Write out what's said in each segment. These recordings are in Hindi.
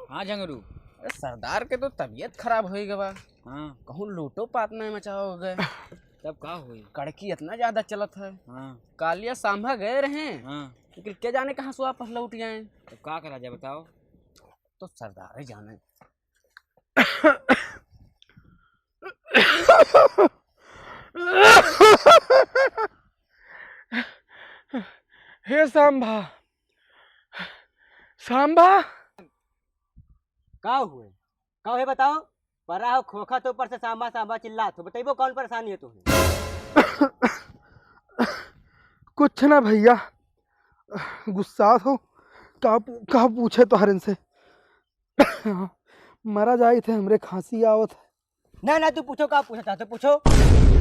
हाँ झंगरू। अरे सरदार के तो तबीयत खराब हो गवा। हाँ कहूँ लूटो पात नहीं मचाओ गए। तब का हुई? कड़की इतना ज्यादा चलत है। हाँ कालिया सांभा गए रहे, हाँ लेकिन क्या जाने कहाँ से वापस लौट जाए। तो का करा जाए बताओ। तो सरदार ही जाने। हे सांभा, सांभा का हुए? का है बताओ। परा हो खोखा तो ऊपर से सांबा सांबा चिल्ला तो बताइबो कौन परेशानी है तुम्हें? कुछ ना भैया, गुस्सा हो। का पूछे तो हरन से मरा जाए थे, हमरे खांसी आवत है। ना ना तू पूछो, का पूछा था तो पूछो।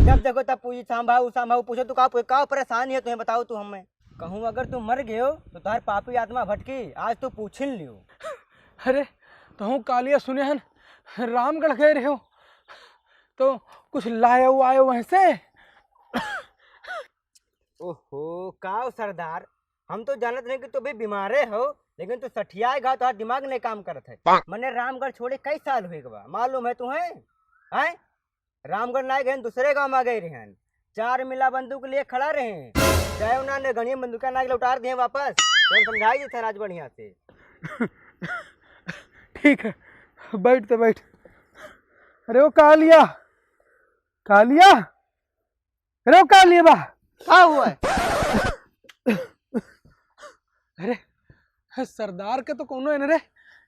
जब देखो तब पूछी सांभा पूछो। तू का परेशानी है तुम्हें बताओ। तू हमें कहूँ अगर तू मर गए हो तो तुम्हारी पापी आत्मा भटकी, आज तू पूछ लियो। अरे तो कालिया सुने हन रामगढ़ गए रहे हो तो कुछ लायो आयो वहीं से। ओहो का सरदार, हम तो जानत नहीं कि तू भी बीमारे हो, लेकिन तू सठियाए घाव तुम्हारा दिमाग नहीं काम करत है। मैंने रामगढ़ छोड़े कई साल हुए गवा, मालूम है तुम्हें? हैं रामगढ़ ना गए, दूसरे गांव में गए रहे। 4 मिला बंदूक लिए खड़ा रहे, चाहे उन्होंने घनी बंदूका नाग लौटार दिए वापस। तो समझाई थे राज बढ़िया से। ठीक है, बैठ। अरे वो कालिया, अरे वो कालिया बा क्या हुआ है? अरे सरदार के तो कोनो है रे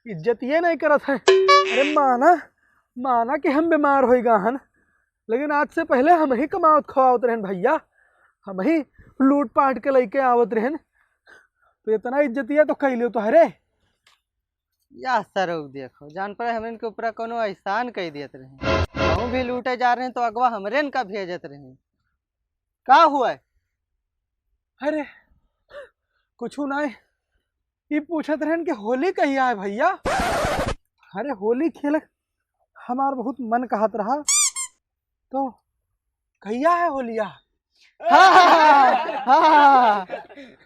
इज्जत ये नहीं करत है। अरे माना कि हम बीमार हो गए हन, लेकिन आज से पहले हम ही कमावत खवावत रहन भैया, हम ही लूट पाट के लेके आवत रहन। तो इतना इज्जतिया तो कह लियो तो हरे या सरोग देखो, जान पर हमरे के ऊपर कोनो एहसान कह दियत रहे। हम भी लूटे जा रहे हैं तो अगवा हमरे का भेजत रहे। का हुआ है? अरे कुछ नहीं, ये पूछत रहन कि होली कहिया है भैया। अरे होली खेल हमार बहुत मन कहत रहा, तो कहिया है होलिया?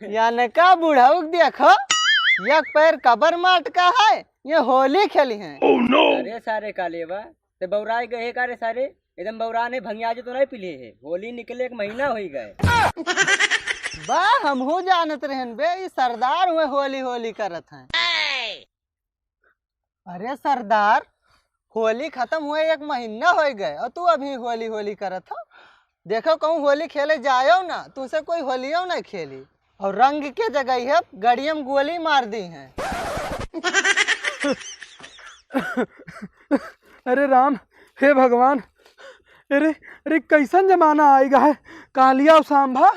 यानी का बुढ़ाऊ देखो, एक पैर कबर माट का है, ये होली खेली है। oh, no! अरे सारे काले बा ते बौराए गए कारे सारे, एकदम बौरा ने भंगिया तो नहीं पिले है। होली निकले 1 महीना हो गए। बा हमहू जानत रहन बे, ये सरदार हुए होली करत हैं। अरे सरदार, होली खत्म हुए 1 महीना हो गए और तू अभी होली करत हो। देखो कहूँ होली खेले जायो ना, तुझसे कोई होलियो नहीं खेली, और रंग के जगह है गड़ियम गोली मार दी है। अरे राम, हे भगवान, अरे कैसन जमाना आएगा है कालिया और सांभा।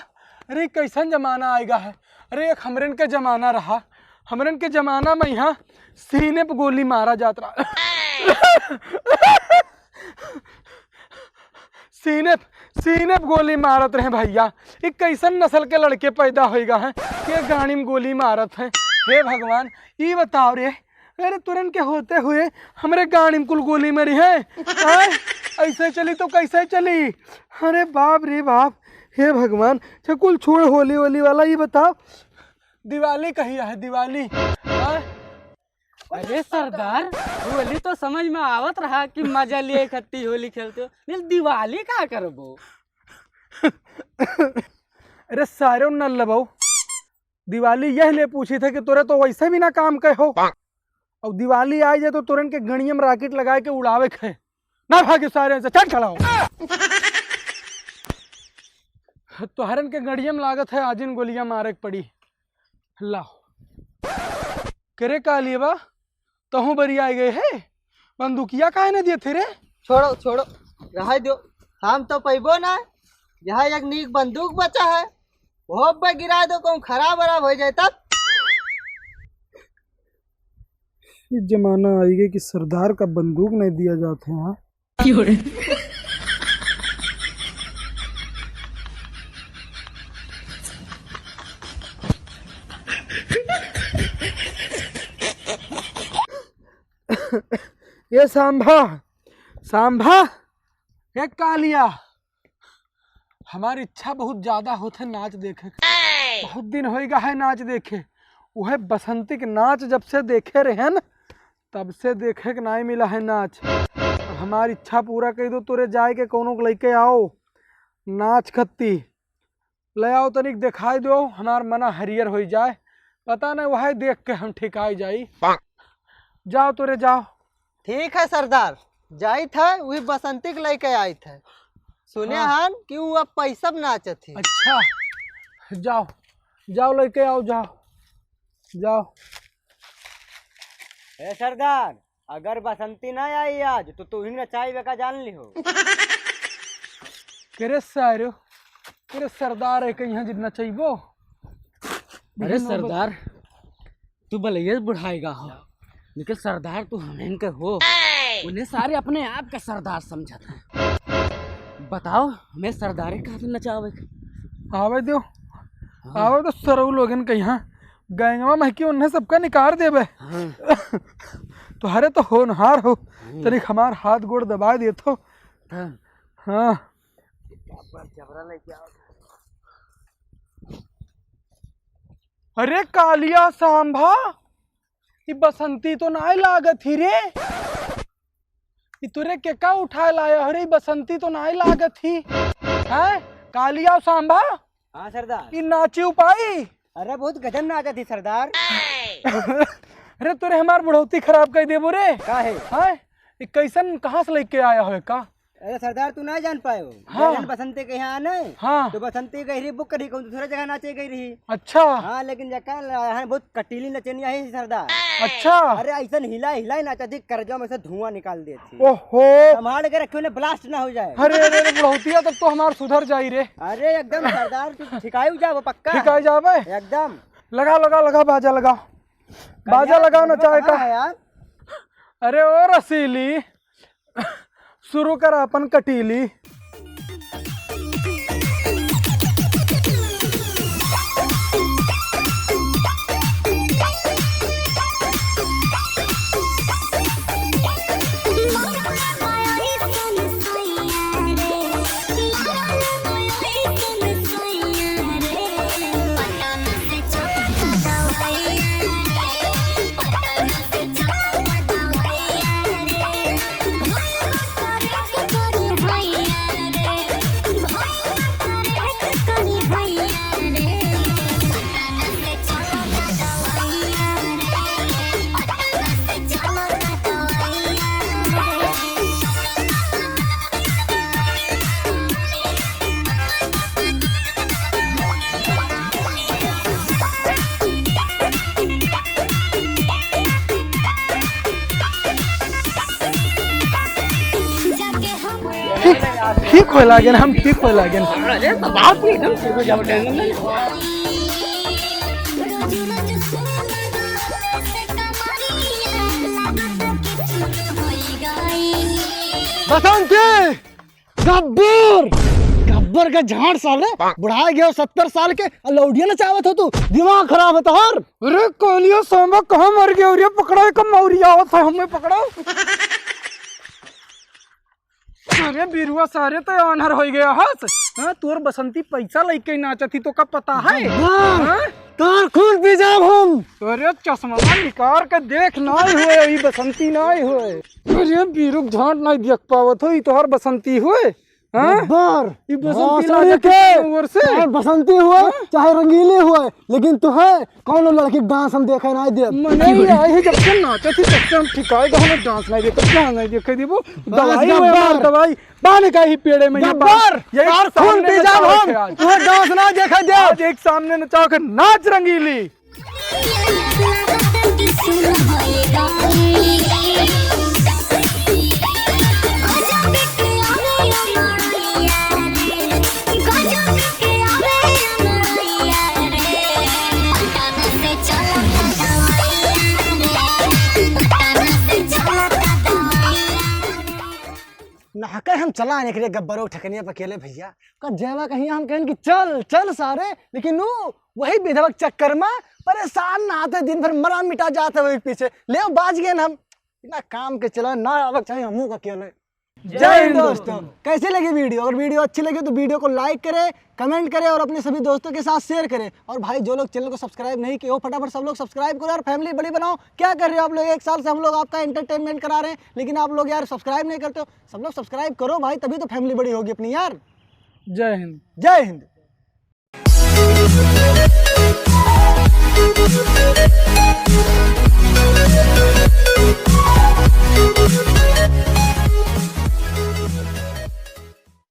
अरे कैसन जमाना आएगा है। अरे एक हमरन के जमाना रहा, हमरन के जमाना में यहाँ सीने पे गोली मारा जाता रहा। सीने पे गोली मारत रहे भैया। एक कैसन नस्ल के लड़के पैदा होएगा है कि गाड़ी में गोली मारत है। हे भगवान, ये बताओ रे, अरे तुरंत के होते हुए हमरे गाड़ी में कुल गोली मरी है। ऐसे चली तो कैसे चली? अरे बाप रे बाप, हे भगवान। कुल छोड़ होली वाला, ये बताओ दिवाली कहिया है? दिवाली अरे सरदार, होली तो समझ में आवत रहा कि मजा लिए इकट्ठी होली खेलते हो, लेकिन दिवाली का करबो? अरे सारे न लबो, दिवाली यह ले पूछी थे कि तोरे तो वैसे भी ना काम कहे हो, और दिवाली आ जाए तो तुरंत के गणिया में राकेट लगा के उड़ावे खे ना भागे सारे से। चल खड़ा हो। तो हरन के गड़िया में लागत है आजिन गोलियां मारे पड़ी। लाओ करे कालिया बा, तहु बरी आ गए है, बंदूकिया काहे न दिए थे रे? छोड़ो रह दो, हम तो पैबो ना। यहाँ एक नीक बंदूक बचा है, वो पे गिरा दो, कहूँ खराब हो जाए तब। इस जमाना आएगा कि सरदार का बंदूक नहीं दिया जाते हैं। ये सांभा एक कालिया, हमारी इच्छा बहुत ज्यादा होते नाच देखे। बहुत दिन होएगा है नाच देखे। वह बसंती के नाच जब से देखे रहे न, तब से देखे के नहीं मिला है नाच। अब हमारी इच्छा पूरा कर दो, तोरे जाए के कोनो को लेके आओ नाच खत्ती ले आओ, तनिक दिखाई दो, हमार मना हरियर हो जाए। पता नहीं वही देख के हम ठिकाई जाई। जाओ तोरे जाओ। ठीक है सरदार, जाई था वही बसंती के लेके आई थे। सुने हन कि वो अब पैसा नाचत थी। अच्छा जाओ जाओ लेके आओ, जाओ जाओ। ए सरदार, अगर बसंती ना आई आज तो तू ही नचाई बेका जान ली हो। केरे सारो तेरे सरदार है कहीं जितना चाहिए। अरे सरदार तू भले बुढ़ाएगा हो, लेकिन सरदार तू हमें के हो। उन्हें सारे अपने आप का सरदार समझा था। बताओ हमें सरदारी कहाँ से नचावे? आवे दो आवे तो सरऊ लोगन के यहाँ गैंगवा महकी उन्हें सबका निकार देवे। तो हरे तो होनहार हो, तनिक हमार हाथ गोड़ दबा दे तो। हाँ अरे कालिया सांभा, ये बसंती तो ना लागत ही रे। ये तुरे के का उठा लाया? अरे बसंती तो ना लागत ही है। कालिया सांभा, हाँ सरदार। ये नाची उपाई। अरे बहुत गजब नाचा थी सरदार। अरे तुरे हमार बुढ़ौती खराब कर दे बोरे। का है? हाँ ये कैसन कहाँ से लेके आया हो का? अरे सरदार तू ना जान पाए हो। हाँ। जब बसंती के यहाँ आने हाँ तो बसंती गई रही बुक करी, कौन दूसरा जगह नाचे गई रही। अच्छा हाँ लेकिन जगह बहुत कटीली नचनिया है सरदार। अच्छा। अरे ऐसा हिला हिला नाचा थी, कर्जा में से धुआं निकाल दी थी। ओहो संभाल के रखे, उन्हें ब्लास्ट ना हो जाए। अरे अरे अरे बुढ़ौतिया तब तो हमार सुधर जाई रे। अरे एकदम सरदार, तू ठिकाई जाओ पक्का। ठिकाई जावे। एकदम लगा लगा लगा बाजा लगाओ, बाजा लगाओ नचाए का। है यार। अरे ओ रसीली, शुरू कर अपन कटीली। ठीक हो लागे हम ठीक हो लागे। बसंती गब्बर गब्बर का झाड़ साले बुढ़ा गया 70 साल के लौडिया नचावत हो तू, दिमाग खराब है तोहर। अरे कोलियो सोमा कहाँ मर गया? और ये पकड़ो कम मौरिया आवत है, हमें पकड़ो। अरे बिरुआ सारे तो अनहर हो गया हस। हाँ तोर बसंती पैसा लेके नाचा थी तो का पता है? तार खून पी जाब हम। अरे चश्मा निकाल के देख नाई हुए, ये बसंती नाई हुए। अरे बिरुक झांट नहीं देख पावत हो, ये तोहर बसंती हुए। गब्बर ये बसंती के से चाहे बसंती हुए चाहे रंगीले हुए, लेकिन तू है कौन लड़की डांस हम देखे नहीं दे। मने आई है जब से नाचे थी तब से हम ठिकाए का हमें डांस नहीं देते, क्या नहीं देखे दीबो। दवाई में दवाई पानी का ही पेड़े में गब्बर यार खून पी जाब हम, तू डांस ना देखे दे। आज एक सामने नचाओ के नाच रंगीली। नहके हम चला आने के लिए गब्बरों ठकनिया पर अकेले भैया का जेवा कहीं हम कहें कि चल चल सारे, लेकिन वो वही विधवक चक्कर में परेशान ना आते, दिन भर मरा मिटा जाते वही पीछे ले बाज गए हम। बिना काम के चला ना आवक चाहिए हमू का अकेले। जय हिंद दोस्तों, कैसी लगी वीडियो? अगर वीडियो अच्छी लगी तो वीडियो को लाइक करें, कमेंट करें और अपने सभी दोस्तों के साथ शेयर करें। और भाई जो लोग चैनल को सब्सक्राइब नहीं किए हो, फटाफट सब लोग सब्सक्राइब करो और फैमिली बड़ी बनाओ। क्या कर रहे हो आप लोग? 1 साल से हम लोग आपका एंटरटेनमेंट करा रहे हैं, लेकिन आप लोग यार सब्सक्राइब नहीं करते हो। सब लोग सब्सक्राइब करो भाई, तभी तो फैमिली बड़ी होगी अपनी यार। जय हिंद। जय हिंद।